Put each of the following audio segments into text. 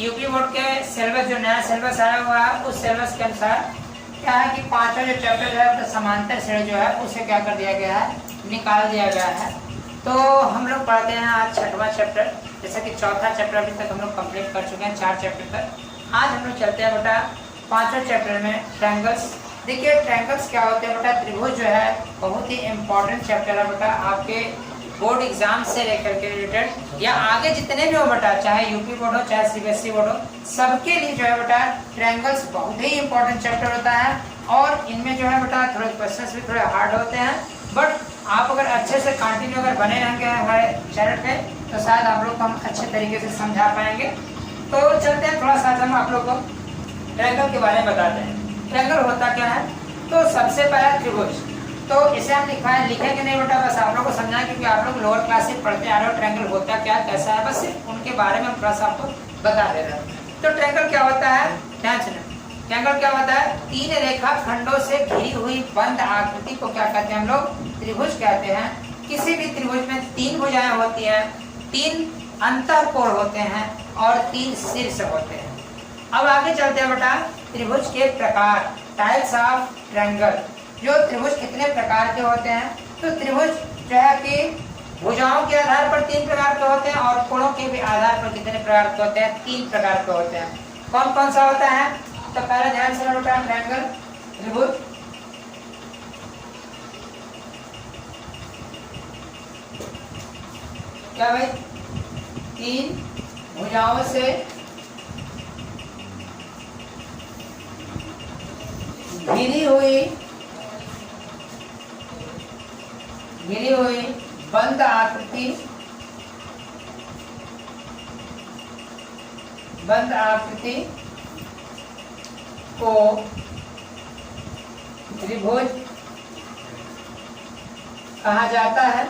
UP board के syllabus जो नया सिलेबस आया हुआ है उस सिलेबस के अनुसार क्या है कि पांचों जो चैप्टर जो है समांतर श्रेणी जो है उसे क्या कर दिया गया है, निकाल दिया गया है। तो हम लोग पढ़ते हैं आज छठवां चैप्टर, जैसे कि चौथा चैप्टर अभी तक हम लोग कंप्लीट कर चुके हैं 4 चैप्टर तक। आज हम लोग चलते हैं बेटा पांचों चैप्टर में ट्रायंगल्स। देखिए ट्रायंगल्स क्या होते हैं बेटा, त्रिभुज जो है बहुत ही इंपॉर्टेंट चैप्टर है बेटा, आपके बोर्ड एग्जाम से लेकर के रिलेटेड या आगे जितने भी हो बेटा, चाहे यूपी बोर्ड हो चाहे सीबीएसई बोर्ड हो, सबके लिए जो है बेटा ट्रायंगल्स बहुत ही इंपॉर्टेंट चैप्टर होता है। और इनमें जो है बेटा थोड़े क्वेश्चंस भी थोड़े हार्ड होते हैं, बट आप अगर अच्छे से कंटिन्यू अगर बने रहेंगे हमारे चैनल पे तो शायद आप लोग को हम अच्छे तरीके से समझा पाएंगे। तो चलते हैं थोड़ा सा हम आप लोग को ट्रायंगल के बारे में बताते हैं। ट्रायंगल होता क्या है, तो सबसे पहला त्रिभुज, तो इसे हम लिखेंगे नहीं बेटा, बस आप लोग को समझाएं क्योंकि आप लोग लोअर क्लास से पढ़ते आ रहे हो ट्रायंगल होता क्या कैसा है, बस उनके बारे में हम थोड़ा सा आपको बता दे रहे हैं। तो ट्रायंगल क्या होता है, ध्यान से ट्रायंगल क्या होता है, 3 रेखा खंडों से घिरी हुई बंद आकृति को क्या कहते हैं हम लोग, त्रिभुज कहते हैं। किसी भी त्रिभुज में 3 भुजाएं होती हैं, 3 अंतःकोण होते हैं और 3 शीर्ष होते हैं। अब आगे चलते हैं बेटा त्रिभुज के प्रकार, टाइप्स ऑफ ट्रायंगल। जो त्रिभुज कितने प्रकार के होते हैं, तो त्रिभुज जो है कि भुजाओं के आधार पर 3 प्रकार के होते हैं और कोणों के भी आधार पर कितने प्रकार के होते हैं, 3 प्रकार के होते हैं। कौन कौन सा होता है, तो पहले ध्यान से बेटा ट्रायंगल त्रिभुज क्या भाई, 3 भुजाओं से घिरी हुई बंद आकृति को त्रिभुज कहा जाता है।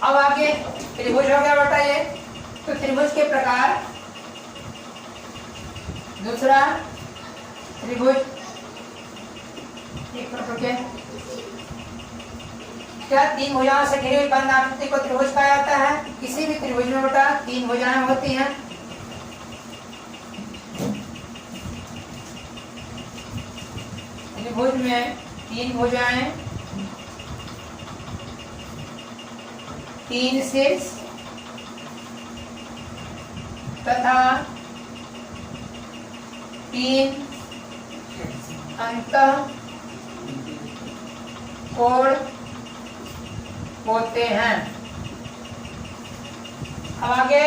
अब आगे त्रिभुज हो गया बेटा ये, तो त्रिभुज के प्रकार, दूसरा त्रिभुज क्या 3 भुजाओं से घिरी हुई बंद आकृति को त्रिभुज कहा जाता है। किसी भी त्रिभुज में बेटा 3 भुजाएं होती हैं। त्रिभुज में 3 भुजाएं, 3 शीर्ष तथा 3 अंतःकोण होते हैं। अब आगे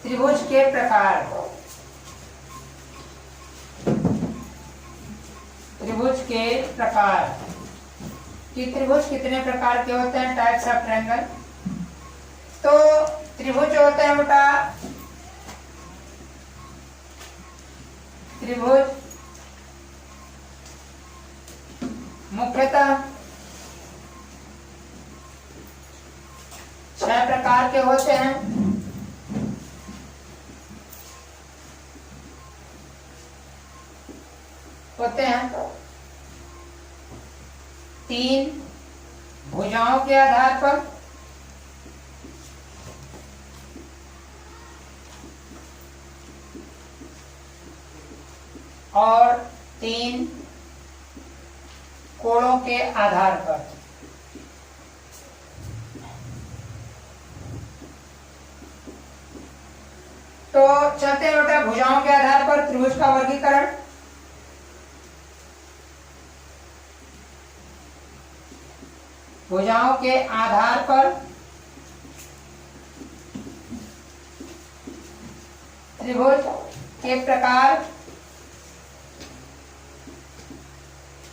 त्रिभुज के प्रकार, त्रिभुज के प्रकार कि त्रिभुज कितने प्रकार के होते हैं, टाइप्स ऑफ ट्रायंगल। तो त्रिभुज होते हैं बेटा, त्रिभुज मुख्यतः 6 प्रकार के होते हैं। होते हैं 3 भुजाओं के आधार पर, और 3 कोणों के आधार पर। तो चलते हैं बेटा भुजाओं के आधार पर त्रिभुज का वर्गीकरण। भुजाओं के आधार पर त्रिभुज के प्रकार,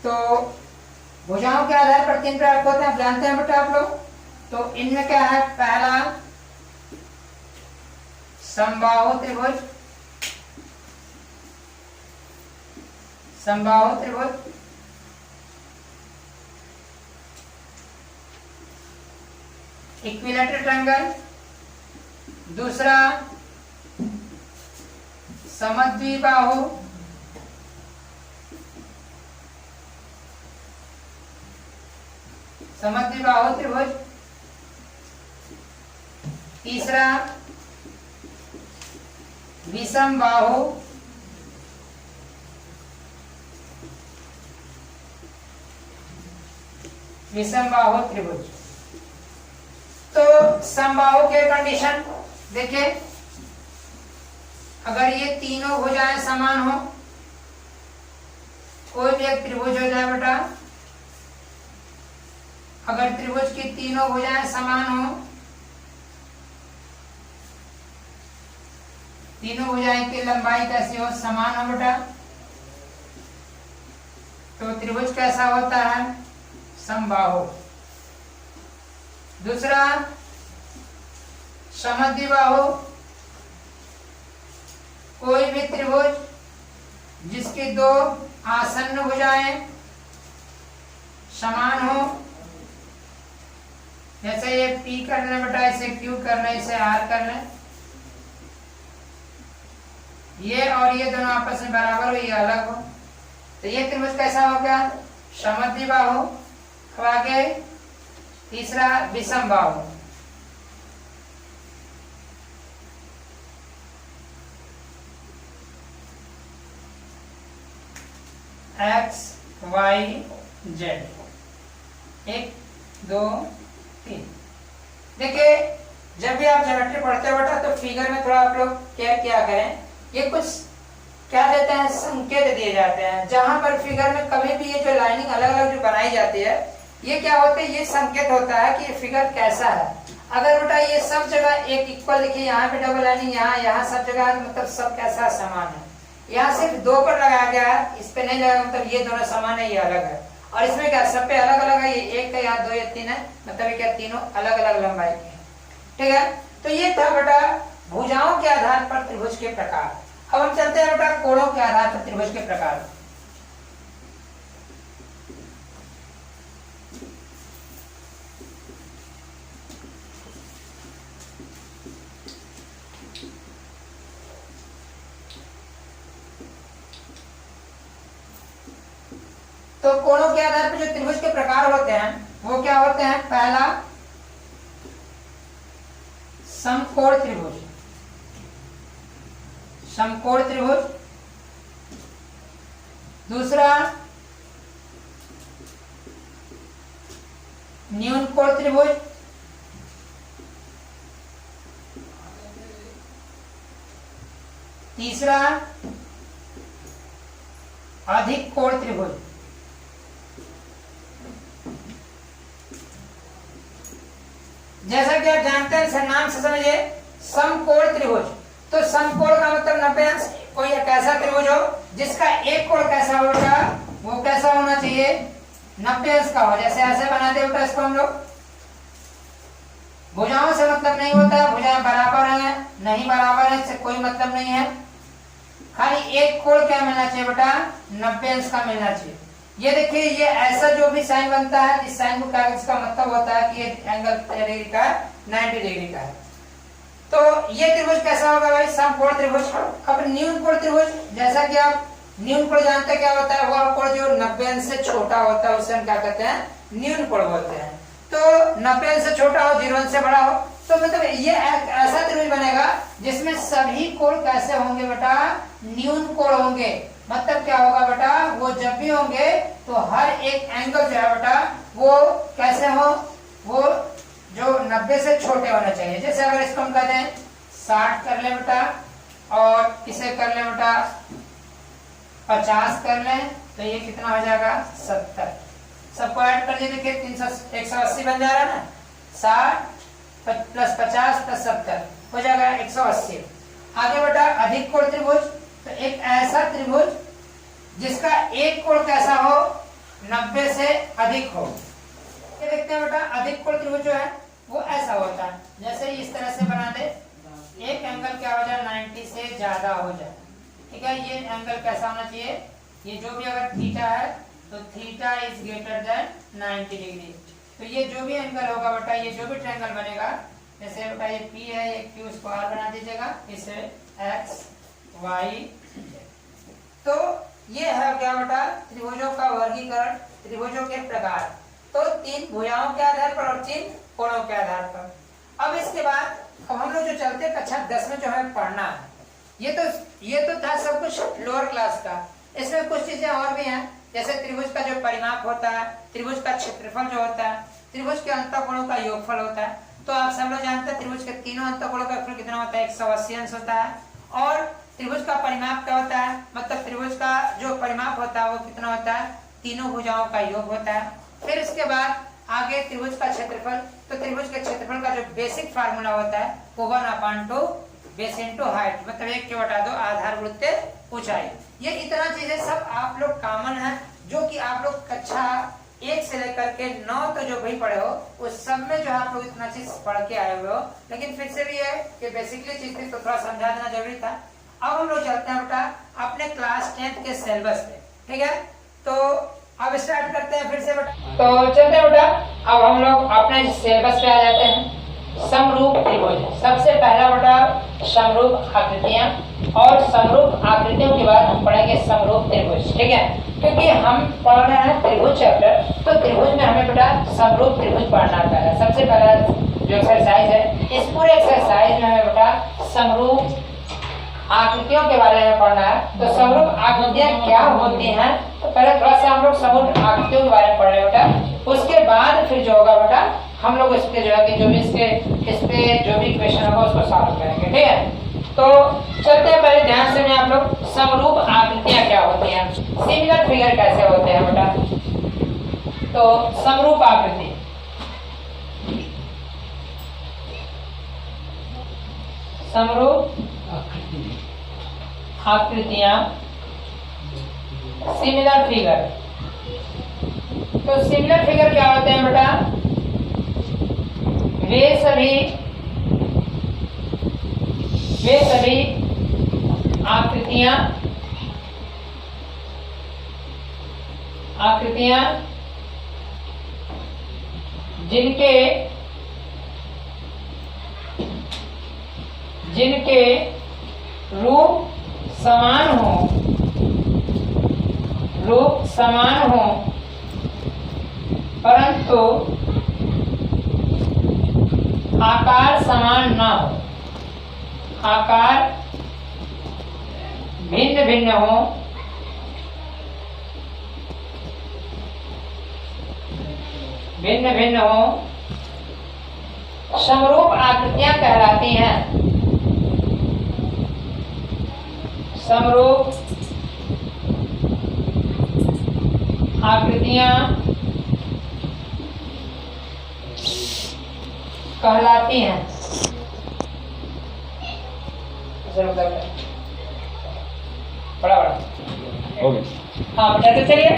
तो भुजाओं के आधार पर 3 प्रकार होते हैं, जानते हैं बेटा आप लोग। तो इनमें क्या है, पहला समबाहु त्रिभुज, समबाहु त्रिभुज, इक्विलैटरल ट्रायंगल, दूसरा समद्विबाहु, समद्विबाहु त्रिभुज। तीसरा विषम बाहु त्रिभुज। तो समबाहु के कंडीशन देखिए, अगर ये तीनों भुजाएं समान हो, कोई भी एक त्रिभुज हो जाए बेटा, अगर त्रिभुज की तीनों भुजाएं समान हो, तीनों भुजाएं की लंबाई कैसी हो, समान हो बेटा, तो त्रिभुज कैसा होता है, समबाहु। दूसरा समद्विबाहु, कोई भी त्रिभुज जिसकी दो आसन्न भुजाएं समान हो, जैसे ये P कर लें बेटा, इसे Q कर लें, इसे R कर लें, ये और ये दोनों आपस में बराबर हो, ये अलग हो, तो ये त्रिभुज कैसा हो गया, समद्विबाहु। अब आगे तीसरा विषम बाहु। X Y Z, 1 2 3। देखिए, जब भी आप ज्योमेट्री पढ़ते हो बेटा, तो फिगर में थोड़ा आप लोग केयर किया करें। ये कुछ क्या देते हैं, संकेत दिए जाते हैं। जहां पर फिगर में कभी भी ये जो लाइनिंग अलग अलग जो बनाई जाती है, ये क्या होते हैं, ये संकेत होता है कि ये फिगर कैसा है। अगर बेटा ये सब जगह एक इक्वल देखिए, यहाँ पे डबल लाइनिंग, यहाँ सब जगह, मतलब सब कैसा समान है। यहाँ सिर्फ 2 पर लगाया गया है, इस पे नहीं लगा, मतलब ये दोनों समान है, ये अलग है। और इसमें क्या सब पे अलग अलग है, ये 1 है, यहाँ 2 या 3 है, मतलब ये क्या तीनों अलग अलग लंबाई के हैं। ठीक है, तो ये था बेटा भुजाओं के आधार पर त्रिभुज के प्रकार। अब हम चलते हैं बेटा कोणों के आधार पर त्रिभुज के प्रकार। तो कोणों के आधार पर जो त्रिभुज के प्रकार होते हैं वो क्या होते हैं, पहला समकोण त्रिभुज, समकोण त्रिभुज। दूसरा न्यून कोण त्रिभुज। तीसरा अधिक कोण त्रिभुज। जैसा कि आप जानते हैं, सर नाम से समझिए, समकोण त्रिभुज। तो समकोण का मतलब 90 अंश। कोई एक ऐसा त्रिभुज हो जिसका एक कोण कैसा होगा, वो कैसा होना चाहिए, 90 अंश का हो। जैसे ऐसे बनाते बेटा इसको हम लोग। भुजाओं से मतलब नहीं होता है, भुजाएं बराबर है नहीं बराबर है, इससे कोई मतलब नहीं है। खाली एक कोण क्या मिलना चाहिए बेटा, 90 अंश का मिलना चाहिए। ये देखिए, ये ऐसा जो भी साइन बनता है, इस साइन को इसका मतलब होता है कि ये एंगल डिग्री का है, 90 डिग्री का है। तो ये त्रिभुज कैसा होगा भाई, समकोण त्रिभुज। अब न्यून कोण त्रिभुज, जैसा कि आप न्यून कोण जानते हैं क्या होता है, वह कोण जो 90 अंश से छोटा होता है उसे हम क्या कहते हैं, न्यून कोण बोलते हैं। तो 90 अंश से छोटा हो, 0 अंश से बड़ा हो, तो मतलब ये ऐसा त्रिभुज बनेगा जिसमें सभी कोण कैसे होंगे बेटा, न्यून कोण होंगे। मतलब क्या होगा बेटा, वो जब भी होंगे तो हर एक एंगल जो है बेटा वो कैसे हो, वो जो 90 से छोटे होने चाहिए। जैसे अगर इसको हम कहते हैं 60 कर ले बेटा, और इसे कर ले बेटा 50 कर लें, तो ये कितना हो जाएगा, 70। सबको ऐड कर दीजिए, देखिए 180 बन जा रहा है ना, 60 प्लस 50 प्लस 70 हो जाएगा 180। आगे बेटा अधिक कोण त्रिभुज, तो एक ऐसा त्रिभुज जिसका एक कोण कैसा हो, 90 से अधिक हो। ये देखते हैं बेटा, अधिक कोण त्रिभुज जो है वो ऐसा होता है, जैसे इस तरह से बना दे, एक एंगल क्या हो जाए, 90 से ज्यादा हो जाए। ठीक है, ये एंगल कैसा होना चाहिए, ये जो भी अगर थीटा है तो theta is greater than 90 degree. तो ये जो भी एंगल होगा बेटा, ये जो भी ट्रायंगल बनेगा, जैसे बेटा ये P है, ये Q, इसको R बना दीजिएगा, इसे X Y Z। तो ये है क्या बेटा, त्रिभुजों का वर्गीकरण, त्रिभुजों के प्रकार। तो 3 भुजाओं के आधार पर और 3 कोणों के आधार पर। अब इसके बाद अब हम लोग जो चलते हैं कक्षा 10 में जो है पढ़ना है, ये तो था सब कुछ लोअर क्लास का। इसमें कुछ चीजें और भी हैं, जैसे त्रिभुज का जो परिमाप होता है, त्रिभुज का क्षेत्रफल जो होता है, त्रिभुज के अंतःकोणों का योगफल होता है। तो आप सब लोग जानते हैं त्रिभुज के तीनों अंतःकोणों का योगफल कितना होता है, 180 अंश होता है। और त्रिभुज का परिमाप क्या होता है, मतलब त्रिभुज का जो परिमाप होता है वो कितना होता है, तीनों भुजाओं का योग होता है। फिर इसके बाद आगे त्रिभुज का क्षेत्रफल, तो त्रिभुज के क्षेत्रफल का जो बेसिक फार्मूला होता है वो 1/2 बेस इंटू हाइट, मतलब 1/2 आधार गुणित ऊंचाई। ये इतना चीजें सब आप लोग कॉमन है, जो कि आप लोग कक्षा 1 से लेकर के 9 तक जो भी पढ़े हो उस सब में जो आप लोग इतना चीज पढ़ के आए हुए हो। लेकिन फिर से भी है कि बेसिकली चीज थी तो थोड़ा समझा देना जरूरी था। अब हम लोग चलते हैं बेटा अपने क्लास 10 के सिलेबस पे, ठीक है। तो अब स्टार्ट करते हैं फिर से बेटा। तो चलते हैं बेटा, अब हम लोग अपने सिलेबस पे आ जाते हैं। समरूप त्रिभुज, सबसे पहला बेटा समरूप आकृतियां, और समरूप आकृतियों के बाद हम पढ़ेंगे समरूप त्रिभुज, ठीक है। क्योंकि हम पढ़ रहे हैं त्रिभुज चैप्टर, तो त्रिभुज में हमें बेटा समरूप त्रिभुज पढ़ना पड़ेगा। सबसे पहला जो एक्सरसाइज है, इस पूरे एक्सरसाइज में हमें बेटा समरूप आकृतियों के बारे में पढ़ना है। तो समरूप आकृतियां क्या होती हैं, तो पहले थोड़ा सा हम लोग समरूप आकृतियों के बारे में पढ़ रहे बेटा। उसके बाद फिर जो होगा बेटा हम लोग इसके जो है कि जो भी इस पे जो भी क्वेश्चन होगा उसको सॉल्व करेंगे, ठीक है। तो चलते हैं, पहले ध्यान से मैं आप लोग समरूप आकृतियां क्या होती हैं, सिमिलर फिगर कैसे होते हैं बेटा। तो समरूप आकृति, समरूप आकृतियां, सिमिलर फिगर। तो सिमिलर फिगर क्या होते हैं बेटा, वे सभी आकृतियां जिनके रूप समान हो परंतु आकार समान ना हो, आकार भिन्न भिन्न हो, समरूप आकृतियां कहलाती हैं। समरूप आकृतियां कहलाती हैं। बड़ा हाँ बेटा, तो चलिए,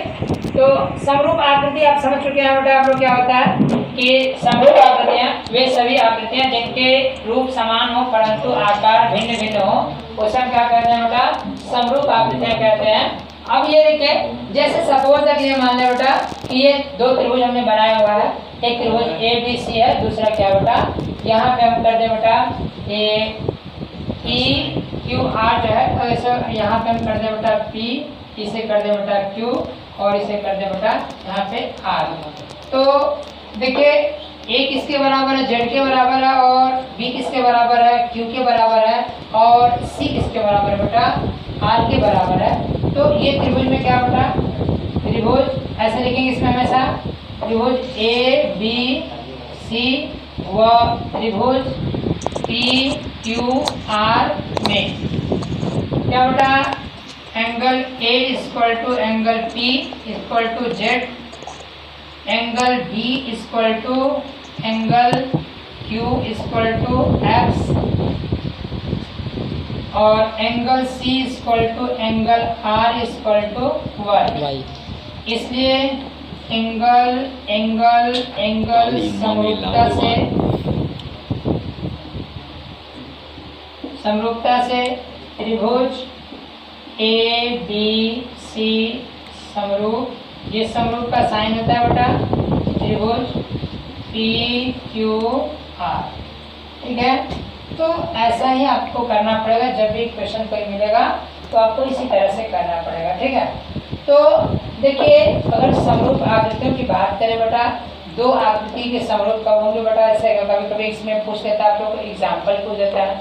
तो समरूप आकृति आप समझ चुके हैं बेटा। आप लोग क्या होता है कि समरूप आकृतियां वे सभी आकृतियां जिनके रूप समान हो परंतु आकार भिन्न भिन्न हो, उसे हम क्या कहते हैं बेटा, समरूप आकृतियां कहते हैं। अब ये देखिए, जैसे सपोज अगर मान लें बेटा कि ये 2 त्रिभुज हमने बनाया हुआ है, एक त्रिभुज ABC है, दूसरा क्या बेटा, यहाँ पे हम कर दे बेटा PQR जो है, तो ऐसे यहाँ पे हम कर दे बेटा P, इसे कर दे बेटा Q और इसे कर दे बेटा यहाँ पे R। तो देखिए A किसके बराबर है, Z के बराबर है, और B किसके बराबर है, Q के बराबर है, और C किसके बराबर है बेटा, R के बराबर है। तो ये त्रिभुज में क्या बेटा, त्रिभुज ऐसे लिखेंगे इसमें हमेशा, त्रिभुज ABC व त्रिभुज PQR में क्या बेटा, angle A equal to angle P equal to Z, angle B equal to angle Q equal to X, और angle C equal to angle R equal to Y। इसलिए एंगल एंगल एंगल समरूपता से त्रिभुज ABC समरूप, ये समरूप का sign होता है बेटा त्रिभुज PQR, ठीक है। तो ऐसा ही आपको करना पड़ेगा, जब भी क्वेश्चन कोई मिलेगा तो आपको इसी तरह से करना पड़ेगा, ठीक है। तो देखिए अगर समरूप आकृतियों की बात करें बेटा, दो आकृति के समरूप कब होंगे बेटा, ऐसे कभी कभी इसमें पूछ लेता है आप लोग, एग्जाम्पल पूछ देता है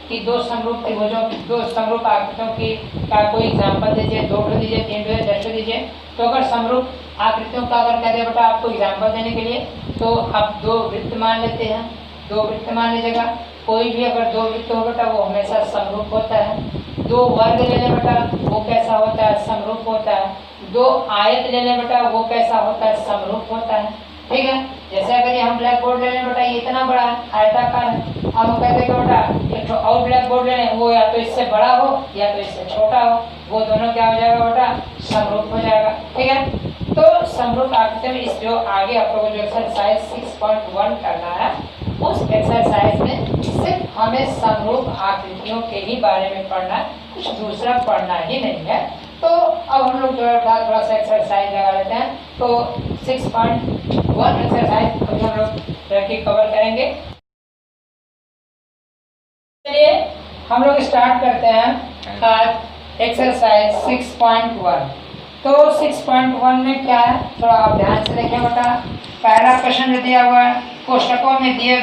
कि दो समरूप त्रिभुजों, दो समरूप आकृतियों की का कोई एग्जाम्पल दीजिए, 2 दीजिए, 3 दीजिए, 10 दीजिए। तो अगर समरूप आकृतियों का अगर कह दे बेटा आपको एग्जाम्पल देने के लिए, तो आप 2 वृत्त मान लेते हैं, 2 वृत्त मान लीजिएगा। कोई भी अगर 2 वृत्त हो बेटा वो हमेशा समरूप होता है। 2 वर्ग ले लें बेटा वो कैसा होता है, समरूप होता है। 2 आयत ले लें बेटा वो कैसा होता है, समरूप होता है। ठीक है, जैसे अगर हम ब्लैक बोर्ड ले लें बेटा, ये इतना बड़ा है, आयताकार है, अब हम कहते हैं बेटा एक और ब्लैक बोर्ड ले लें, वो या तो इससे बड़ा हो या तो इससे छोटा हो, वो दोनों क्या हो जाएगा बेटा, समरूप हो जाएगा। ठीक है, तो समरूप आकृति में इस जो आगे आप लोगों को जो एक्सरसाइज 6.1 करना है, उस एक्सरसाइज में सिर्फ हमें समरूप आकृतियों के ही बारे में पढ़ना है, कुछ दूसरा पढ़ना ही नहीं है। तो अब हम लोग जो है थोड़ा सा एक्सरसाइज लगा लेते हैं। तो 6.1 एक्सरसाइज हम लोग कवर करेंगे। चलिए हम लोग स्टार्ट करते हैं आज एक्सरसाइज 6.1। तो 6.1 में क्या है, थोड़ा आप ध्यान से देखें बेटा। पहला प्रश्न दिया हुआ है, कोष्टकों में दिए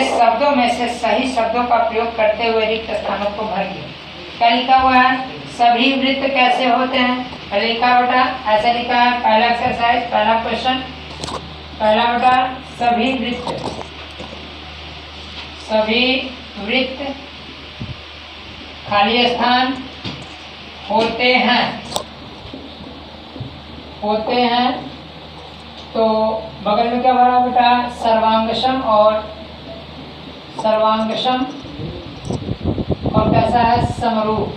शब्दों में से सही शब्दों का प्रयोग करते हुए रिक्त स्थानों को भरिए। क्या लिखा हुआ है, सभी वृत्त कैसे होते हैं, लिखा बेटा ऐसा लिखा है। पहला एक्सरसाइज, पहला क्वेश्चन, पहला बेटा सभी वृत्त खाली स्थान होते हैं। तो बगल में क्या भरा बेटा, सर्वांगसम और कैसा है, समरूप।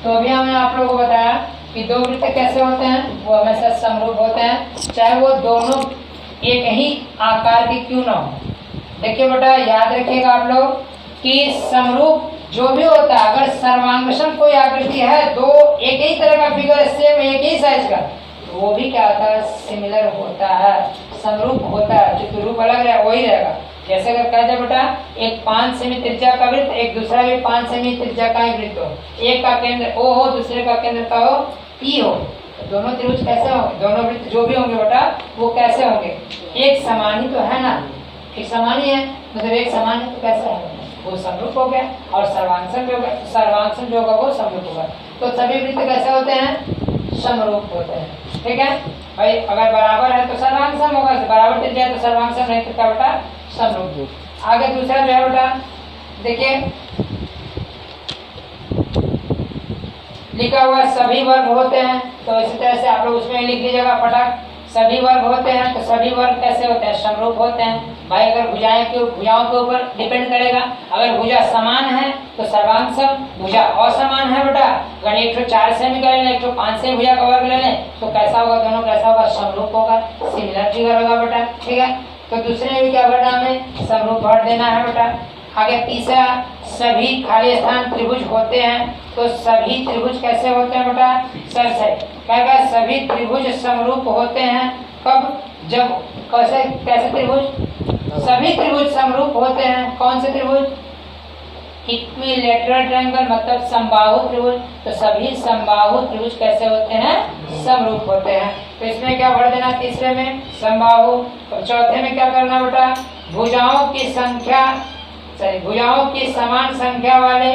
तो अभी हमने आप लोगों को बताया कि 2 वृत्त कैसे होते हैं, वो हमेशा समरूप होते हैं, चाहे वो दोनों एक ही आकार के क्यों ना हो। देखिए बेटा याद रखिएगा आप लोग कि समरूप जो भी होता है, अगर सर्वांगसम कोई आकृति है, 2 एक ही तरह का फिगर सेम एक ही साइज का, तो वो भी क्या होता है, सिमिलर होता है, समरूप होता है। जो रूप अलग है वही रहेगा। जैसे अगर कह दे बेटा एक 5 सेमी त्रिज्या का वृत्त, एक दूसरा भी 5 सेमी त्रिज्या का ही वृत्त हो, एक का केंद्र O हो, दूसरे का केंद्र का हो P हो, तो दोनों त्रिभुज कैसे होंगे, दोनों वृत्त जो भी होंगे बेटा वो कैसे होंगे, एक समान ही तो है ना, एक समान ही है, मतलब एक समान है तो कैसे होंगे, वो समरूप हो गया। और सर्वांगसम जो होगा, सर्वांगसम जो होगा वो समरूप होगा। तो सभी वृत्त कैसे होते हैं, समरूप होते हैं। ठीक है भाई, अगर बराबर है तो सर्वांगसम होगा, बराबर त्रिज्या है तो सर्वांगसम, नहीं तो क्या बेटा, समरूप। आगे दूसरा जो है बेटा देखिए लिखा हुआ सभी वर्ग होते हैं, तो इसी तरह से आप लोग उसमें लिख लीजिएगा फटाक, सभी वर्ग होते हैं। तो सभी वर्ग कैसे होते हैं, समरूप होते हैं। भाई अगर भुजाओं के ऊपर डिपेंड करेगा, अगर भुजा समान है तो सर्वांगसम, भुजा असमान है बेटा, अगर एक 4 सेमी का ले लें, एक 5 सेमी भुजा का वर्ग ले लें, तो कैसा होगा, दोनों कैसा होगा, समरूप होगा, सिमिलर फिगर होगा बेटा। ठीक है, तो दूसरे में भी क्या भरना, हमें समरूप भर देना है बेटा। आगे तीसरा, सभी खाली स्थान त्रिभुज होते हैं। तो सभी त्रिभुज कैसे होते हैं बेटा, सर से कहेगा सभी त्रिभुज समरूप होते हैं। कब, जब कैसे त्रिभुज, सभी त्रिभुज समरूप होते हैं। कौन से त्रिभुज, इक्विलेटरल ट्रायंगल, मतलब समबाहु त्रिभुज। तो सभी समबाहु त्रिभुज कैसे होते हैं, समरूप होते हैं। तो इसमें क्या भर देना, तीसरे में समबाहु। तो चौथे में क्या करना बेटा, भुजाओं की समान संख्या वाले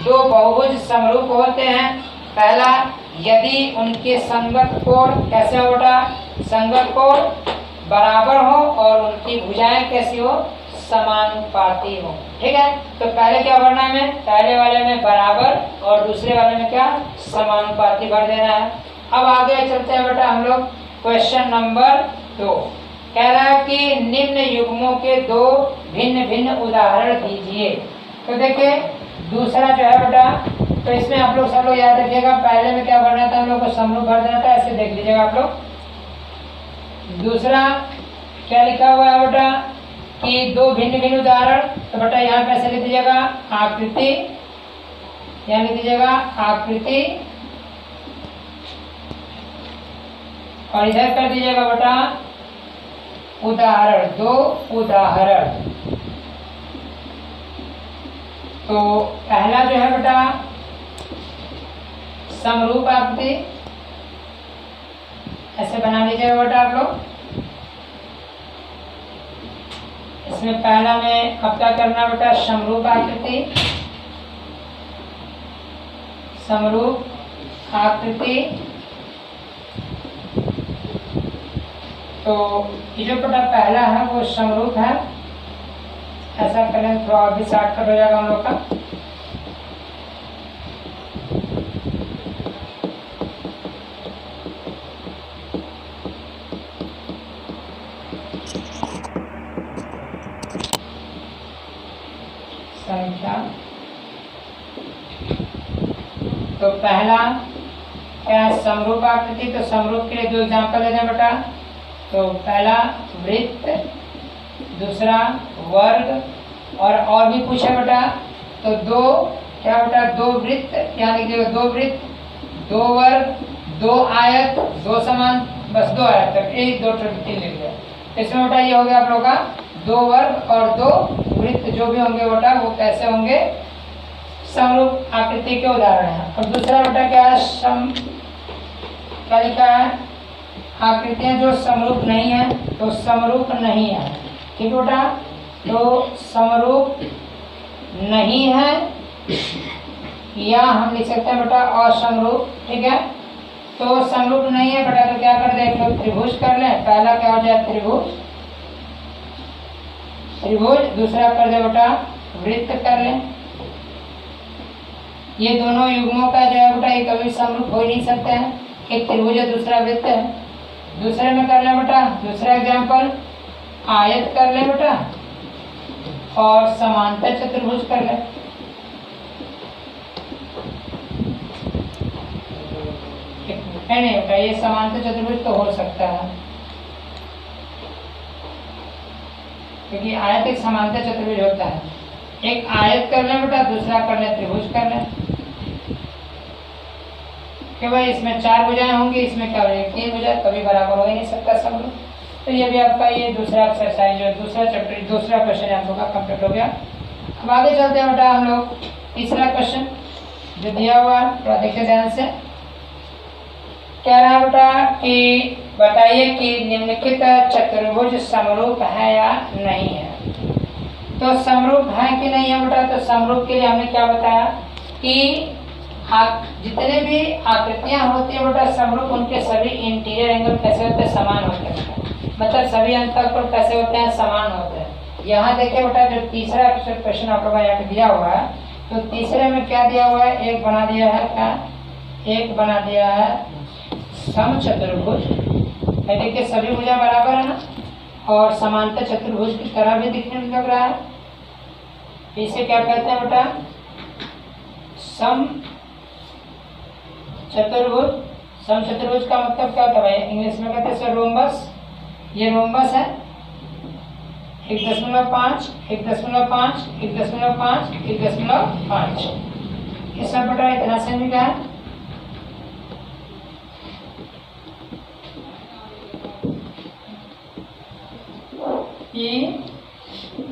2 बहुभुज समरूप होते हैं। पहला, यदि उनके संगत कोण कैसे हो बेटा, संगत कोण बराबर हो और उनकी भुजाएं कैसी हो, समानुपाती हो। ठीक है, तो पहले क्या भरना है, पहले वाले में बराबर और दूसरे वाले में क्या, समानुपाती भर देना है। अब आगे चलते हैं बेटा हम लोग, क्वेश्चन नंबर 2 कह रहा है कि निम्न युग्मों के 2 भिन्न भिन्न उदाहरण दीजिए। तो देखिए दूसरा जो है बेटा, तो इसमें आप लोग सब लोग याद रखिएगा, पहले में क्या भरना था हम लोग को, समरूप भर देना था, ऐसे देख लीजिएगा आप लोग। दूसरा क्या लिखा हुआ है बेटा कि 2 भिन्न भिन्न उदाहरण, तो बेटा यहाँ पे ऐसे लिख दीजिएगा आकृति, यहाँ लिख दीजिएगा आकृति, और इधर कर दीजिएगा बेटा उदाहरण, 2 उदाहरण। तो पहला जो है बेटा समरूप आकृति ऐसे बना लीजिएगा बेटा आप लोग। इसमें पहला में अब क्या करना बेटा, समरूप आकृति, समरूप आकृति। तो ये जो बेटा पहला है वो समरूप है, ऐसा करें थोड़ा और भी शॉर्टकट हो जाएगा हम लोग का। संख्या तो पहला क्या है, समरूप आकृति। तो समरूप के लिए 2 एग्जाम्पल दे दें बेटा। तो पहला वृत्त, दूसरा वर्ग, और भी पूछे बेटा तो 2 क्या बेटा, 2 वृत्त, क्या लिखिएगा, 2 वृत्त, 2 वर्ग, 2 आयत, 2 समान, बस 2 आयत तक, 1 2 3 लिख दिया। इसमें बेटा ये हो गया आप लोग का 2 वर्ग और 2 वृत्त जो भी होंगे बेटा वो कैसे होंगे, समरूप आकृति के उदाहरण है। और दूसरा बेटा क्या है, क्या लिखा है, आकृतियां जो समरूप नहीं है, तो समरूप नहीं है, ठीक बेटा। तो समरूप नहीं है या हम लिख सकते हैं बेटा असमरूप, ठीक है। तो समरूप नहीं है बेटा तो क्या कर दे, एक लोग त्रिभुज कर लें। पहला क्या हो जाए, त्रिभुज, त्रिभुज, दूसरा कर दे बेटा वृत्त कर लें। ये दोनों युग्मों का जो है बेटा ये कभी समरूप हो ही नहीं सकते हैं, एक त्रिभुज है दूसरा वृत्त है। दूसरे में कर ले बेटा, दूसरा एग्जाम्पल आयत कर ले बेटा और समांतर चतुर्भुज कर ले। नहीं बेटा ये समांतर चतुर्भुज तो हो सकता है क्योंकि आयत एक समांतर चतुर्भुज होता है। एक आयत कर ले बेटा, दूसरा कर ले त्रिभुज कर ले, कि भाई इसमें 4 भुजाएं होंगी, इसमें क्या होगी 3 भुजाएं, कभी बराबर हो ही नहीं सकता समरूप। तो ये भी आपका ये दूसरा एक्सरसाइज जो दूसरा चैप्टर दूसरा क्वेश्चन आप लोग का कंप्लीट हो गया। अब आगे चलते हैं बेटा हम लोग तीसरा क्वेश्चन जो दिया हुआ है, थोड़ा देखिए ध्यान से। कह रहा है बेटा कि बताइए कि निम्नलिखित चतुर्भुज समरूप है या नहीं है। तो समरूप है कि नहीं है बेटा, तो समरूप के लिए हमने क्या बताया कि जितने भी आकृतियां होती है बेटा समरूप, उनके सभी इंटीरियर एंगल कैसे होते हैं, समान होते हैं, मतलब सभी अंतःकोण कैसे होते हैं, समान होते हैं। यहाँ देखिए बेटा जो तीसरा क्वेश्चन आप लोगों को यहाँ पे दिया हुआ है, तो तीसरे में क्या दिया हुआ है, एक बना दिया है क्या, एक बना दिया है समचतुर्भुज। देखिए सभी भुजा बराबर है ना और समांतर चतुर्भुज की तरह भी दिखने में लग रहा है। इसे क्या कहते हैं बेटा, सम चतुर्भुज। सम चतुर्भुज का मतलब क्या होता है, इंग्लिश में कहते हैं रोम्बस। ये रोम्बस है 1.5 1.5 1.5 1.5। इसमें बेटा इतना से भी क्या है,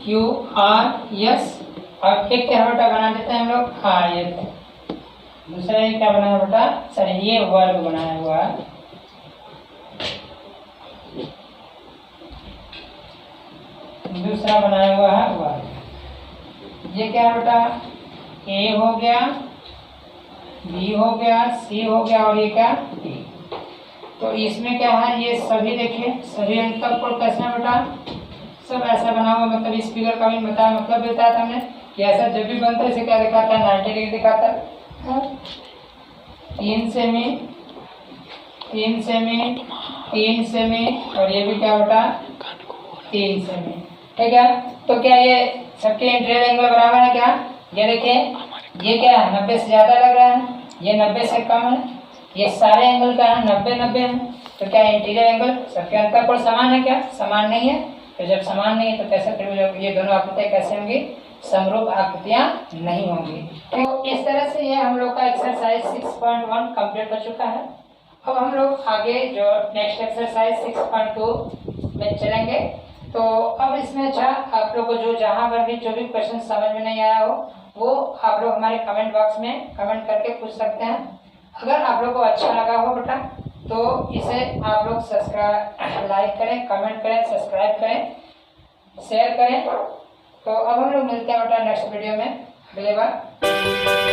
QRS। और एक क्या बेटा बना देते हैं हम लोग आयत। दूसरा ये क्या बनाया बेटा, सर ये वर्ग बनाया हुआ है। दूसरा बनाया हुआ है वर्ग। ये क्या बेटा, A हो गया, B हो गया, C हो गया और ये क्या D। तो इसमें क्या है, ये सभी देखिए सभी अंतःकोण कैसे है बेटा, सब ऐसा बना हुआ, मतलब इस फिगर का भी बताया, मतलब बताया था हमने कि ऐसा जब भी बनता है इसे क्या दिखाता है, 90 डिग्री दिखाता है। 3 सेमी 3 सेमी 3 सेमी और ये भी क्या बेटा 3 सेमी, ठीक है। तो क्या ये सबके इंटीरियर एंगल बराबर है क्या, ये देखिए ये क्या है 90 से ज्यादा लग रहा है, ये 90 से कम है, ये सारे एंगल क्या है 90 है। तो क्या इंटीरियर एंगल सबके अंतःकोण समान है क्या, समान नहीं है। तो जब समान नहीं है तो कैसे त्रिभुज, ये दोनों आकृतियां कैसे होंगी, समरूप आकृतियां नहीं होंगी। तो इस तरह से ये हम लोग का एक्सरसाइज 6.1 कंप्लीट हो चुका है। अब हम लोग आगे जो नेक्स्ट एक्सरसाइज 6.2 में चलेंगे। तो अब इसमें अच्छा आप लोग को जो जहाँ पर भी जो भी क्वेश्चन समझ में नहीं आया हो वो आप लोग हमारे कमेंट बॉक्स में कमेंट करके पूछ सकते हैं। अगर आप लोग को अच्छा लगा हो बेटा तो इसे आप लोग सब्सक्राइब, लाइक करें, कमेंट करें, सब्सक्राइब करें, शेयर करें। तो अब हम लोग मिलते हैं बेटा नेक्स्ट वीडियो में। अगले बार।